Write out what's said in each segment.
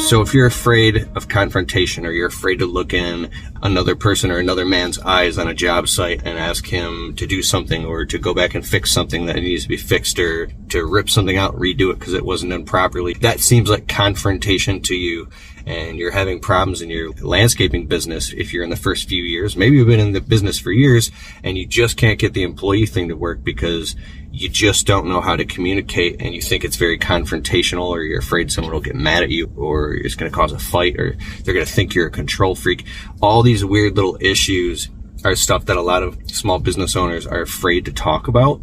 So if you're afraid of confrontation, or you're afraid to look in another person or another man's eyes on a job site and ask him to do something, or to go back and fix something that needs to be fixed, or to rip something out and redo it because it wasn't done properly, that seems like confrontation to you, and you're having problems in your landscaping business if you're in the first few years. Maybe you've been in the business for years and you just can't get the employee thing to work because you just don't know how to communicate, and you think it's very confrontational, or you're afraid someone will get mad at you, or it's going to cause a fight, or they're going to think you're a control freak. All these weird little issues are stuff that a lot of small business owners are afraid to talk about.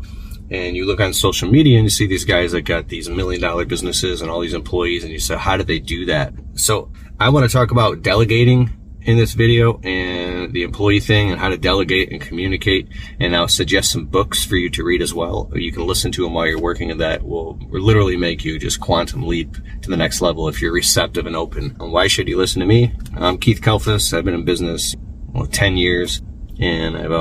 And you look on social media and you see these guys that got these $1 million businesses and all these employees, and you say, how did they do that? So I want to talk about delegating in this video, and the employee thing, and how to delegate and communicate. And I'll suggest some books for you to read as well. You can listen to them while you're working, and that will literally make you just quantum leap to the next level if you're receptive and open. And why should you listen to me? I'm Keith Kalfas. I've been in business 10 years, and I've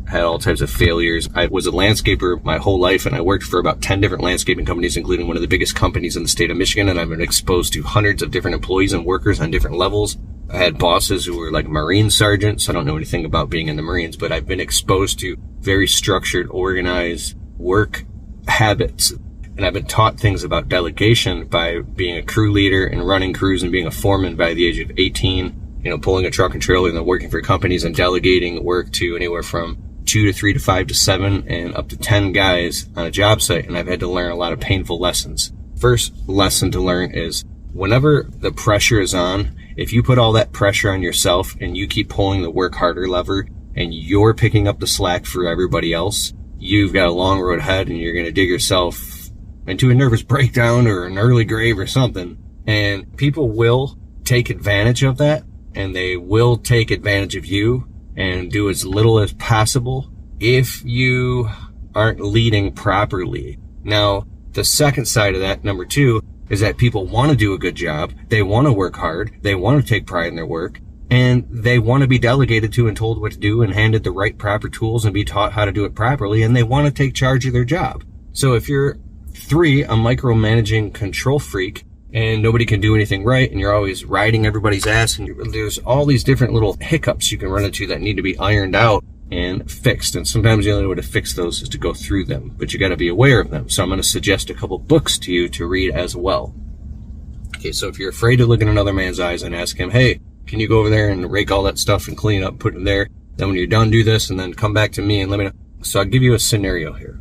had all types of failures. I was a landscaper my whole life, and I worked for about 10 different landscaping companies, including one of the biggest companies in the state of Michigan. And I've been exposed to hundreds of different employees and workers on different levels. I had bosses who were like Marine sergeants. I don't know anything about being in the Marines, but I've been exposed to very structured, organized work habits. And I've been taught things about delegation by being a crew leader and running crews and being a foreman by the age of 18, pulling a truck and trailer and then working for companies and delegating work to anywhere from 2 to 3 to 5 to 7 and up to 10 guys on a job site. And I've had to learn a lot of painful lessons. First lesson to learn is whenever the pressure is on, if you put all that pressure on yourself and you keep pulling the work harder lever and you're picking up the slack for everybody else, you've got a long road ahead, and you're going to dig yourself into a nervous breakdown or an early grave or something. And people will take advantage of that, and they will take advantage of you and do as little as possible if you aren't leading properly. Now, the second side of that, number 2, is that people want to do a good job. They want to work hard. They want to take pride in their work, and they want to be delegated to and told what to do and handed the right proper tools and be taught how to do it properly. And they want to take charge of their job. So if you're 3, a micromanaging control freak, and nobody can do anything right, and you're always riding everybody's ass, and there's all these different little hiccups you can run into that need to be ironed out and fixed. And sometimes the only way to fix those is to go through them, but you got to be aware of them. So I'm going to suggest a couple books to you to read as well. Okay, so if you're afraid to look in another man's eyes and ask him, hey, can you go over there and rake all that stuff and clean up, put it there, then when you're done, do this, and then come back to me and let me know. So I'll give you a scenario here.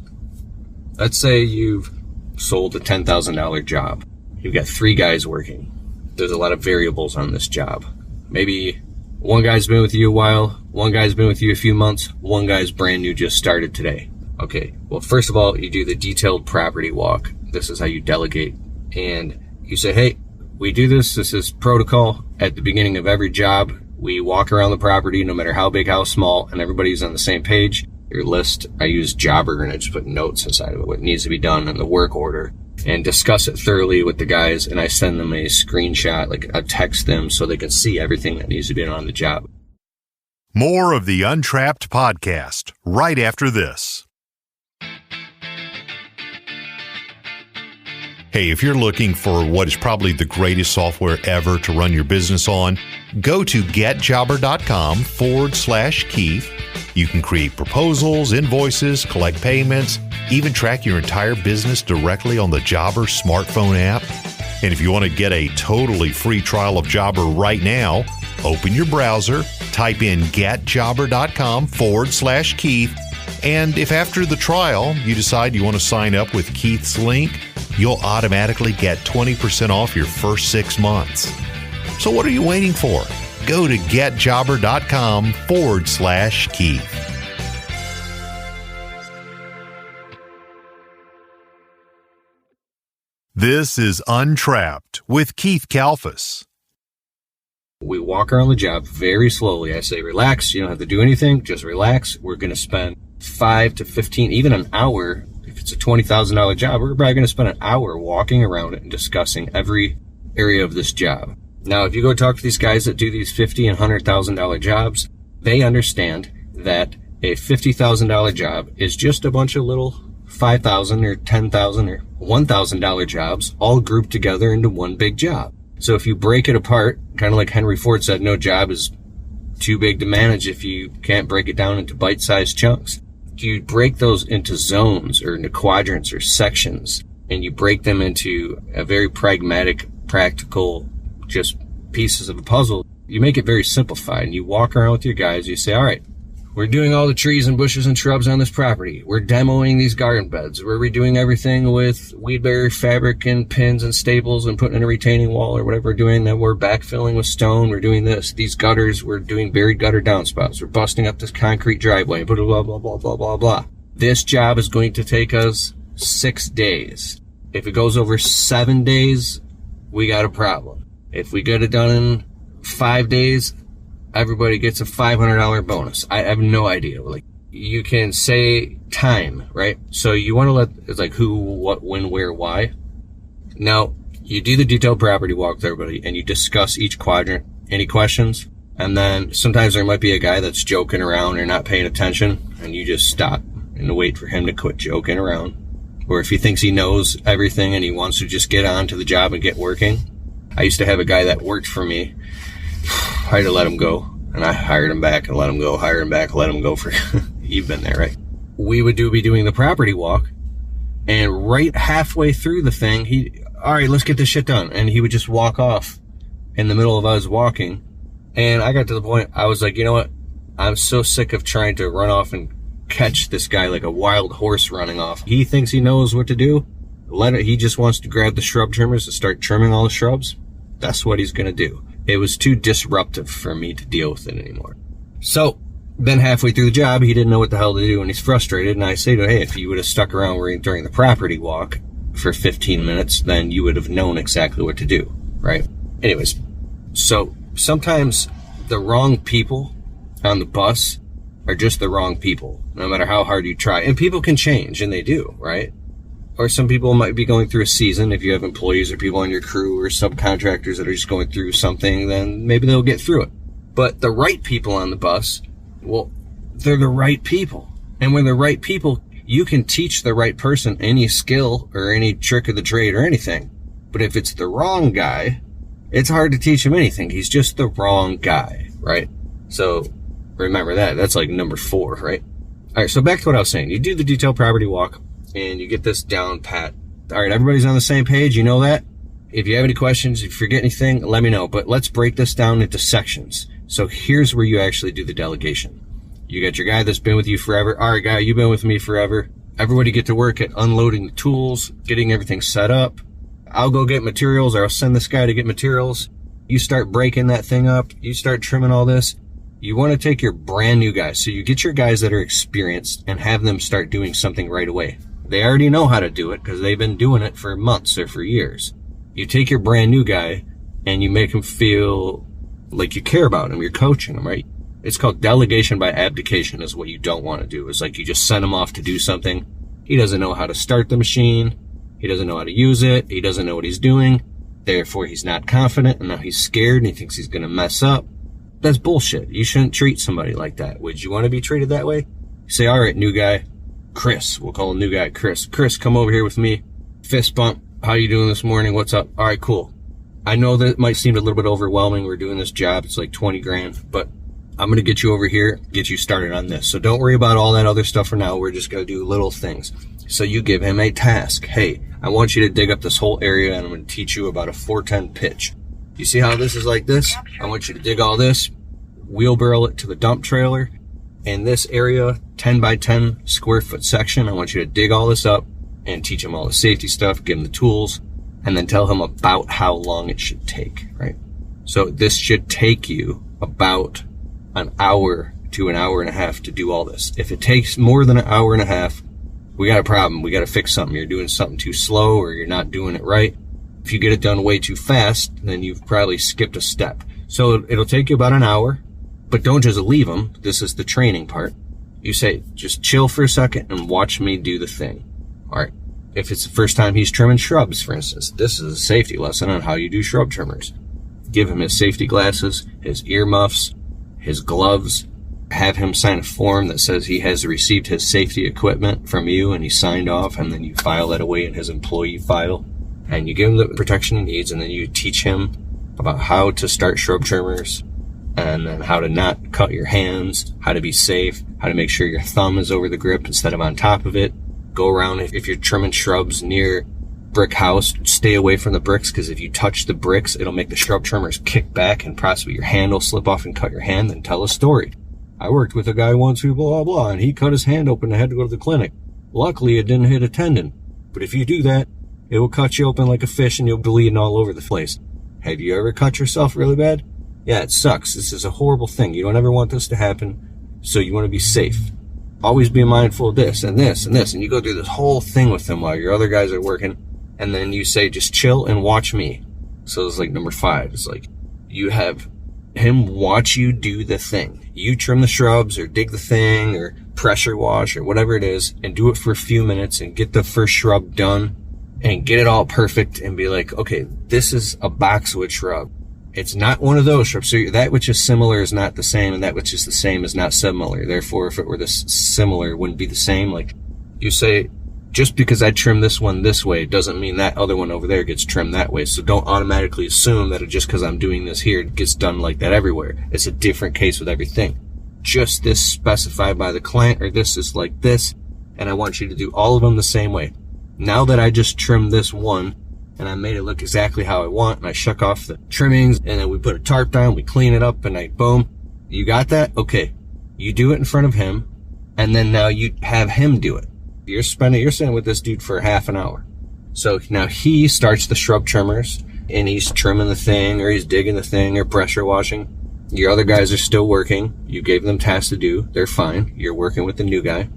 Let's say you've sold a $10,000 job. You've got 3 guys working. There's a lot of variables on this job. Maybe one guy's been with you a while, one guy's been with you a few months, one guy's brand new, just started today. Okay, well, first of all, you do the detailed property walk. This is how you delegate. And you say, hey, we do this. This is protocol. At the beginning of every job, we walk around the property, no matter how big, how small, and everybody's on the same page. Your list, I use Jobber, and I just put notes inside of it, what needs to be done in the work order, and discuss it thoroughly with the guys. And I send them a screenshot, like I text them so they can see everything that needs to be done on the job. More of the Untrapped podcast right after this. Hey, if you're looking for what is probably the greatest software ever to run your business on, go to getjobber.com/Keith. You can create proposals, invoices, collect payments, even track your entire business directly on the Jobber smartphone app. And if you want to get a totally free trial of Jobber right now, open your browser, type in getjobber.com/Keith, and if after the trial you decide you want to sign up with Keith's link, you'll automatically get 20% off your first 6 months. So what are you waiting for? Go to getjobber.com/Keith. This is Untrapped with Keith Kalfas. We walk around the job very slowly. I say, relax. You don't have to do anything. Just relax. We're going to spend 5 to 15, even an hour. If it's a $20,000 job, we're probably going to spend an hour walking around it and discussing every area of this job. Now, if you go talk to these guys that do these $50,000 and $100,000 jobs, they understand that a $50,000 job is just a bunch of little $5,000 or $10,000 or $1,000 jobs all grouped together into one big job. So if you break it apart, kind of like Henry Ford said, no job is too big to manage if you can't break it down into bite-sized chunks. You break those into zones or into quadrants or sections, and you break them into a very pragmatic, practical, just pieces of a puzzle. You make it very simplified, and you walk around with your guys. You say, all right, we're doing all the trees and bushes and shrubs on this property. We're demoing these garden beds. We're redoing everything with weed barrier fabric and pins and staples and putting in a retaining wall or whatever we're doing. Then we're backfilling with stone. We're doing this. These gutters, we're doing buried gutter downspouts. We're busting up this concrete driveway. Blah, blah, blah, blah, blah, blah, blah. This job is going to take us 6 days. If it goes over 7 days, we got a problem. If we get it done in 5 days, everybody gets a $500 bonus. I have no idea. Like, you can say time, right? So you want to let, it's like who, what, when, where, why. Now, you do the detailed property walk with everybody and you discuss each quadrant. Any questions? And then sometimes there might be a guy that's joking around or not paying attention, and you just stop and wait for him to quit joking around. Or if he thinks he knows everything and he wants to just get on to the job and get working. I used to have a guy that worked for me. I had to let him go, and I hired him back and let him go, hire him back, let him go for, you've been there, right? We would be doing the property walk, and right halfway through the thing, all right, let's get this shit done. And he would just walk off in the middle of us walking. And I got to the point, I was like, you know what? I'm so sick of trying to run off and catch this guy like a wild horse running off. He thinks he knows what to do. He just wants to grab the shrub trimmers and start trimming all the shrubs. That's what he's going to do. It was too disruptive for me to deal with it anymore. So then halfway through the job, he didn't know what the hell to do, and he's frustrated. And I say to him, hey, if you would have stuck around during the property walk for 15 minutes, then you would have known exactly what to do, right? Anyways, so sometimes the wrong people on the bus are just the wrong people, no matter how hard you try. And people can change, and they do, right? Or some people might be going through a season. If you have employees or people on your crew or subcontractors that are just going through something, then maybe they'll get through it. But the right people on the bus, well, they're the right people. And when they're right people, you can teach the right person any skill or any trick of the trade or anything. But if it's the wrong guy, it's hard to teach him anything. He's just the wrong guy, right? So remember that. That's like number 4, right? All right, so back to what I was saying. You do the detailed property walk, and you get this down pat. All right, everybody's on the same page. You know that? If you have any questions, if you forget anything, let me know. But let's break this down into sections. So here's where you actually do the delegation. You got your guy that's been with you forever. All right, guy, you've been with me forever. Everybody get to work at unloading the tools, getting everything set up. I'll go get materials, or I'll send this guy to get materials. You start breaking that thing up. You start trimming all this. You want to take your brand new guys. So you get your guys that are experienced and have them start doing something right away. They already know how to do it because they've been doing it for months or for years. You take your brand new guy and you make him feel like you care about him. You're coaching him, right? It's called delegation by abdication is what you don't want to do. It's like you just send him off to do something. He doesn't know how to start the machine. He doesn't know how to use it. He doesn't know what he's doing. Therefore, he's not confident, and now he's scared and he thinks he's going to mess up. That's bullshit. You shouldn't treat somebody like that. Would you want to be treated that way? You say, all right, new guy. Chris, we'll call him new guy Chris. Chris, come over here with me. Fist bump. How you doing this morning? What's up? All right, cool. I know that it might seem a little bit overwhelming. We're doing this job. It's like 20 grand, but I'm going to get you over here, get you started on this. So don't worry about all that other stuff for now. We're just going to do little things. So you give him a task. Hey, I want you to dig up this whole area, and I'm going to teach you about a 410 pitch. You see how this is like this? I want you to dig all this, wheelbarrow it to the dump trailer. In this area, 10 by 10 square foot section, I want you to dig all this up and teach him all the safety stuff, give him the tools, and then tell him about how long it should take, right? So this should take you about an hour to an hour and a half to do all this. If it takes more than an hour and a half, we got a problem. We got to fix something. You're doing something too slow, or you're not doing it right. If you get it done way too fast, then you've probably skipped a step. So it'll take you about an hour. But don't just leave them. This is the training part. You say, just chill for a second and watch me do the thing. All right. If it's the first time he's trimming shrubs, for instance, this is a safety lesson on how you do shrub trimmers. Give him his safety glasses, his earmuffs, his gloves. Have him sign a form that says he has received his safety equipment from you, and he signed off, and then you file that away in his employee file. And you give him the protection he needs, and then you teach him about how to start shrub trimmers, and then how to not cut your hands, how to be safe, how to make sure your thumb is over the grip instead of on top of it. Go around, if you're trimming shrubs near brick house, stay away from the bricks, because if you touch the bricks, it'll make the shrub trimmers kick back and possibly your hand will slip off and cut your hand. Then tell a story. I worked with a guy once who blah, blah, blah, and he cut his hand open and had to go to the clinic. Luckily, it didn't hit a tendon. But if you do that, it will cut you open like a fish and you'll be bleeding all over the place. Have you ever cut yourself really bad? Yeah, it sucks. This is a horrible thing. You don't ever want this to happen, so you want to be safe. Always be mindful of this and this and this, and you go through this whole thing with them while your other guys are working, and then you say, just chill and watch me. So it's like number 5. It's like, you have him watch you do the thing. You trim the shrubs or dig the thing or pressure wash or whatever it is, and do it for a few minutes and get the first shrub done and get it all perfect and be like, okay, this is a boxwood shrub. It's not one of those shrubs. So that which is similar is not the same, and that which is the same is not similar. Therefore, if it were this similar, it wouldn't be the same. Like, you say, just because I trim this one this way doesn't mean that other one over there gets trimmed that way. So don't automatically assume that just because I'm doing this here, it gets done like that everywhere. It's a different case with everything. Just this specified by the client, or this is like this, and I want you to do all of them the same way. Now that I just trimmed this one, and I made it look exactly how I want, and I shuck off the trimmings, and then we put a tarp down, we clean it up, and boom. You got that? Okay. You do it in front of him, and then now you have him do it. You're sitting with this dude for half an hour. So now he starts the shrub trimmers, and he's trimming the thing, or he's digging the thing, or pressure washing. Your other guys are still working. You gave them tasks to do. They're fine. You're working with the new guy,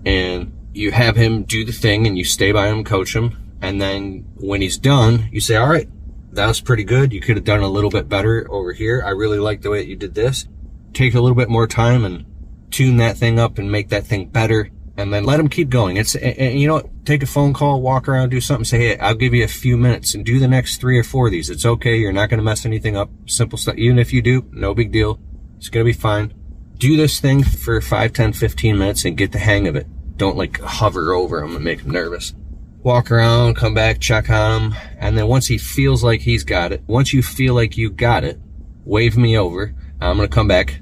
and you have him do the thing, and you stay by him, coach him. And then when he's done, you say, all right, that was pretty good. You could have done a little bit better over here. I really like the way that you did this. Take a little bit more time and tune that thing up and make that thing better. And then let him keep going. And you know what? Take a phone call, walk around, do something, say, hey, I'll give you a few minutes and do the next 3 or 4 of these. It's okay. You're not going to mess anything up. Simple stuff. Even if you do, no big deal. It's going to be fine. Do this thing for 5, 10, 15 minutes and get the hang of it. Don't like hover over him and make him nervous. Walk around, come back, check on him, and then once he feels like he's got it, once you feel like you got it, wave me over. I'm going to come back,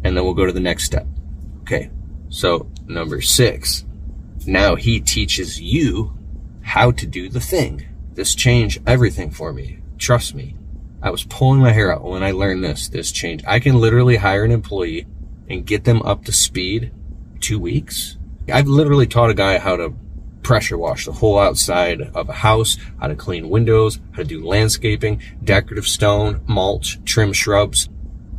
and then we'll go to the next step. Okay, so number 6. Now he teaches you how to do the thing. This changed everything for me. Trust me. I was pulling my hair out when I learned this changed. I can literally hire an employee and get them up to speed 2 weeks. I've literally taught a guy how to pressure wash the whole outside of a house, how to clean windows, how to do landscaping, decorative stone, mulch, trim shrubs.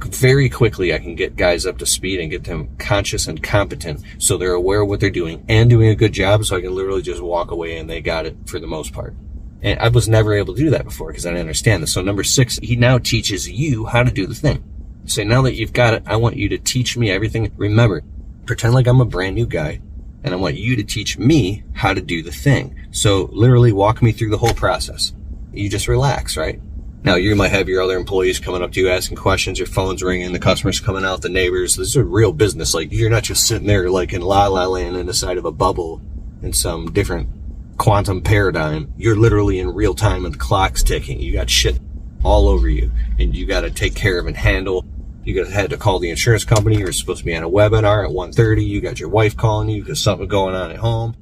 Very quickly I can get guys up to speed and get them conscious and competent so they're aware of what they're doing and doing a good job, so I can literally just walk away and they got it for the most part. And I was never able to do that before because I didn't understand this. So number 6, he now teaches you how to do the thing. So now that you've got it, I want you to teach me everything. Remember, pretend like I'm a brand new guy. And I want you to teach me how to do the thing. So literally walk me through the whole process. You just relax, right? Now you might have your other employees coming up to you asking questions, your phone's ringing, the customers coming out, the neighbors. This is a real business. Like, you're not just sitting there like in La La Land in the side of a bubble in some different quantum paradigm. You're literally in real time and the clock's ticking. You got shit all over you and you got to take care of and handle. You had to call the insurance company. You're supposed to be on a webinar at 1:30. You got your wife calling you because something going on at home.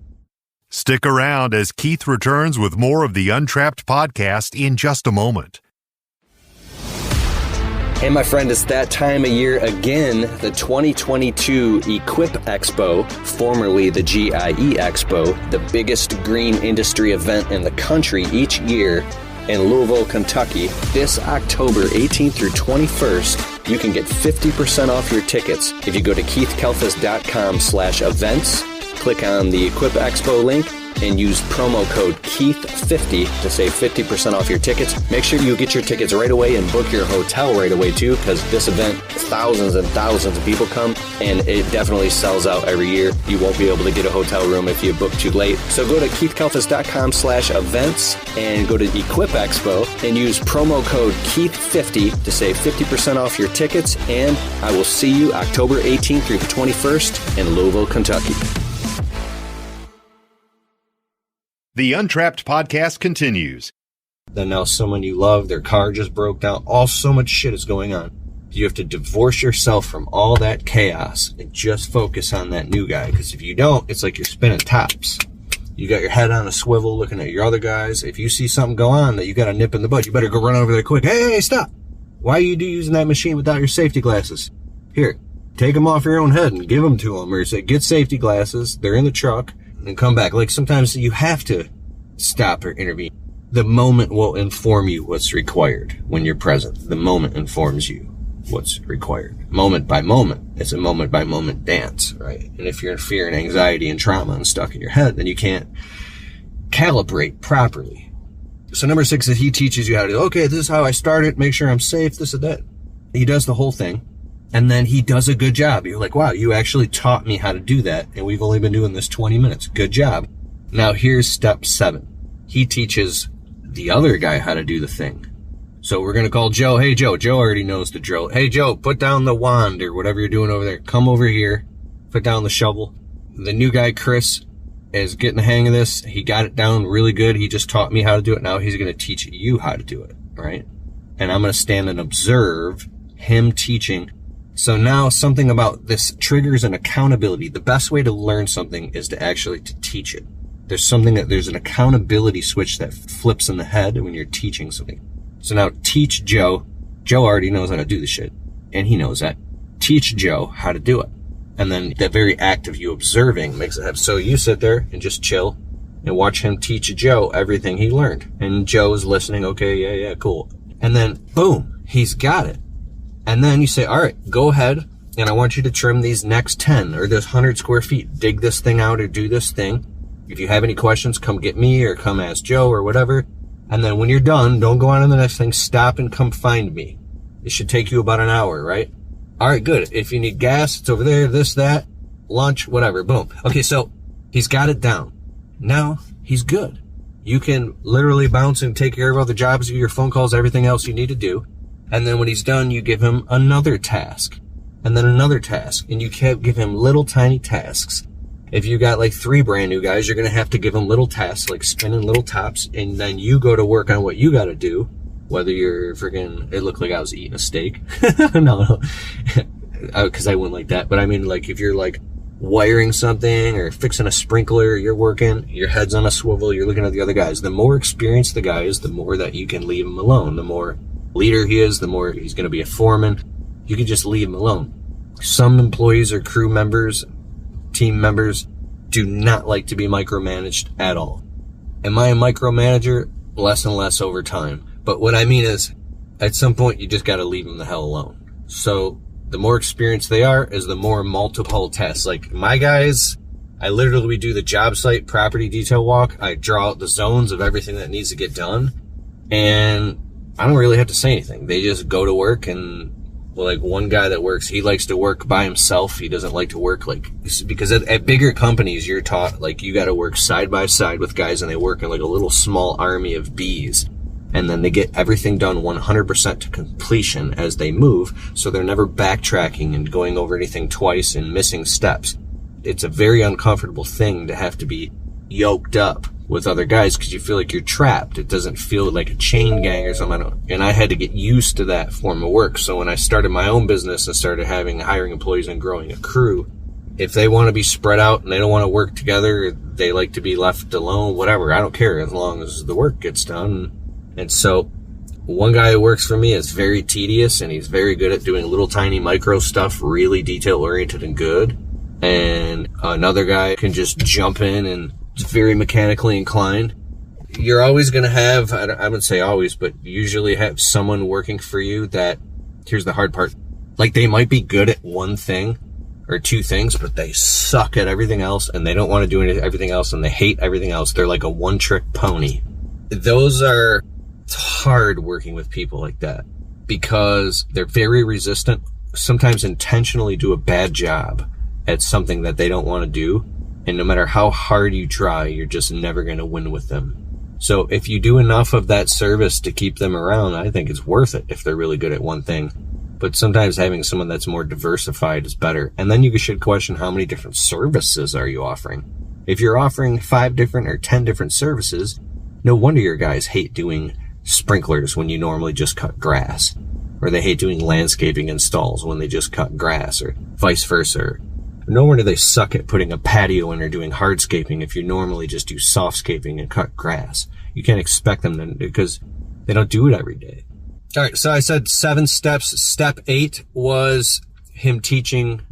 Stick around as Keith returns with more of the Untrapped podcast in just a moment. Hey, my friend, it's that time of year again. The 2022 Equip Expo, formerly the GIE Expo, the biggest green industry event in the country each year in Louisville, Kentucky. This October 18th through 21st, you can get 50% off your tickets if you go to keithkalfas.com/events, click on the Equip Expo link, and use promo code KEITH50 to save 50% off your tickets. Make sure you get your tickets right away and book your hotel right away too, because this event, thousands and thousands of people come, and it definitely sells out every year. You won't be able to get a hotel room if you book too late. So go to keithkalfas.com/events and go to Equip Expo and use promo code KEITH50 to save 50% off your tickets. And I will see you October 18th through the 21st in Louisville, Kentucky. The Untrapped podcast continues. Then now someone you love, their car just broke down. So much shit is going on. You have to divorce yourself from all that chaos and just focus on that new guy. Because if you don't, it's like you're spinning tops. You got your head on a swivel looking at your other guys. If you see something go on that you got a nip in the bud, you better go run over there quick. Hey, stop. Why are you using that machine without your safety glasses? Here, take them off your own head and give them to them. Or say, get safety glasses. They're in the truck and come back. Like sometimes you have to stop or intervene. The moment will inform you what's required when you're present. The moment informs you what's required. Moment by moment. It's a moment by moment dance, right? And if you're in fear and anxiety and trauma and stuck in your head, then you can't calibrate properly. So number 6 is he teaches you how to, okay, this is how I started. Make sure I'm safe. This and that. He does the whole thing. And then he does a good job. You're like, wow, you actually taught me how to do that. And we've only been doing this 20 minutes. Good job. Now here's step 7. He teaches the other guy how to do the thing. So we're going to call Joe. Hey, Joe. Joe already knows the drill. Hey, Joe, put down the wand or whatever you're doing over there. Come over here. Put down the shovel. The new guy, Chris, is getting the hang of this. He got it down really good. He just taught me how to do it. Now he's going to teach you how to do it, right? And I'm going to stand and observe him teaching. So now something about this triggers an accountability. The best way to learn something is to actually to teach it. There's an accountability switch that flips in the head when you're teaching something. So now teach Joe. Joe already knows how to do the shit, and he knows that. Teach Joe how to do it. And then that very act of you observing makes it happen. So you sit there and just chill and watch him teach Joe everything he learned. And Joe is listening. Okay, yeah, cool. And then boom, he's got it. And then you say, all right, go ahead, and I want you to trim these next 10 or this 100 square feet. Dig this thing out or do this thing. If you have any questions, come get me or come ask Joe or whatever. And then when you're done, don't go on to the next thing. Stop and come find me. It should take you about an hour, right? All right, good. If you need gas, it's over there, this, that, lunch, whatever. Boom. Okay, so he's got it down. Now he's good. You can literally bounce and take care of all the jobs, your phone calls, everything else you need to do. And then when he's done, you give him another task and then another task. And you can't give him little tiny tasks. If you got like 3 brand new guys, you're going to have to give them little tasks like spinning little tops, and then you go to work on what you got to do. Whether you're freaking, it looked like I was eating a steak. No, because I wouldn't like that. But I mean, like if you're like wiring something or fixing a sprinkler, you're working, your head's on a swivel, you're looking at the other guys. The more experienced the guy is, the more that you can leave him alone. The more leader he is, the more he's going to be a foreman. You can just leave him alone. Some employees or crew members, team members do not like to be micromanaged at all. Am I a micromanager? Less and less over time. But what I mean is, at some point, you just got to leave them the hell alone. So the more experienced they are is the more multiple tasks. Like my guys, I literally do the job site property detail walk. I draw out the zones of everything that needs to get done. And I don't really have to say anything. They just go to work. And well, like one guy that works, he likes to work by himself. He doesn't like to work because at bigger companies, you're taught like you got to work side by side with guys, and they work in like a little small army of bees. And then they get everything done 100% to completion as they move. So they're never backtracking and going over anything twice and missing steps. It's a very uncomfortable thing to have to be yoked up with other guys because you feel like you're trapped. It doesn't feel like a chain gang or something. And I had to get used to that form of work. So when I started my own business and started hiring employees and growing a crew, if they want to be spread out and they don't want to work together, they like to be left alone, whatever. I don't care as long as the work gets done. And so one guy who works for me is very tedious, and he's very good at doing little tiny micro stuff, really detail oriented and good. And another guy can just jump in and is very mechanically inclined. You're always going to have, I wouldn't say always, but usually have someone working for you that, here's the hard part, like they might be good at one thing or 2 things, but they suck at everything else, and they don't want to do everything else, and they hate everything else. They're like a one-trick pony. It's hard working with people like that because they're very resistant, sometimes intentionally do a bad job at something that they don't want to do. And no matter how hard you try, you're just never going to win with them. So if you do enough of that service to keep them around, I think it's worth it if they're really good at one thing. But sometimes having someone that's more diversified is better. And then you should question how many different services are you offering. If you're offering 5 different or 10 different services, no wonder your guys hate doing sprinklers when you normally just cut grass, or they hate doing landscaping installs when they just cut grass, or vice versa. No wonder they suck at putting a patio in or doing hardscaping if you normally just do softscaping and cut grass. You can't expect them to, because they don't do it every day. All right, so I said 7 steps. Step 8 was him teaching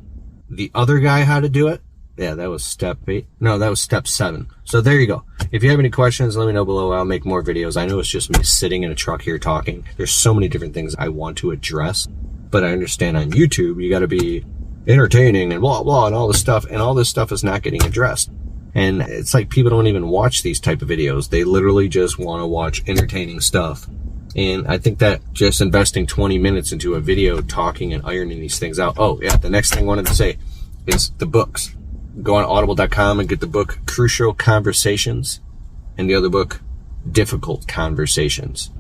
the other guy how to do it. Yeah, that was step 8. No, that was step 7. So there you go. If you have any questions, let me know below. I'll make more videos. I know it's just me sitting in a truck here talking. There's so many different things I want to address, but I understand on YouTube, you got to be entertaining and blah, blah, and all this stuff. And all this stuff is not getting addressed. And it's like people don't even watch these type of videos. They literally just want to watch entertaining stuff. And I think that just investing 20 minutes into a video talking and ironing these things out. Oh, yeah, the next thing I wanted to say is the books. Go on audible.com and get the book Crucial Conversations and the other book Difficult Conversations.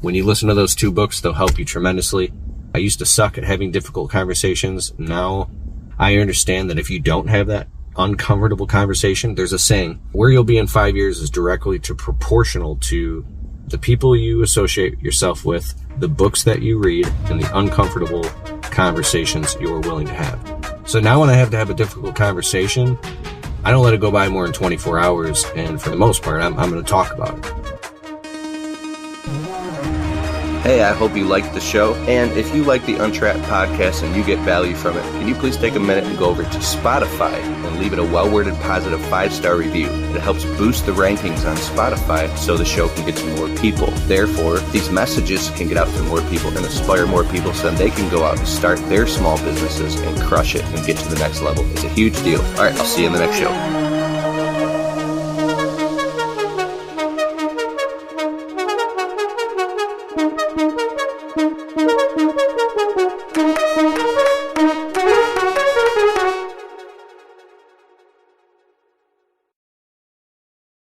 When you listen to those 2 books, they'll help you tremendously. I used to suck at having difficult conversations. Now I understand that if you don't have that uncomfortable conversation, there's a saying, where you'll be in 5 years is directly proportional to the people you associate yourself with, the books that you read, and the uncomfortable conversations you're willing to have. So now when I have to have a difficult conversation, I don't let it go by more than 24 hours, and for the most part, I'm going to talk about it. Hey, I hope you liked the show, and if you like the Untrapped podcast and you get value from it, can you please take a minute and go over to Spotify and leave it a well-worded positive 5-star review. It helps boost the rankings on Spotify so the show can get to more people. Therefore, these messages can get out to more people and inspire more people so they can go out and start their small businesses and crush it and get to the next level. It's a huge deal. All right, I'll see you in the next show. Thank you.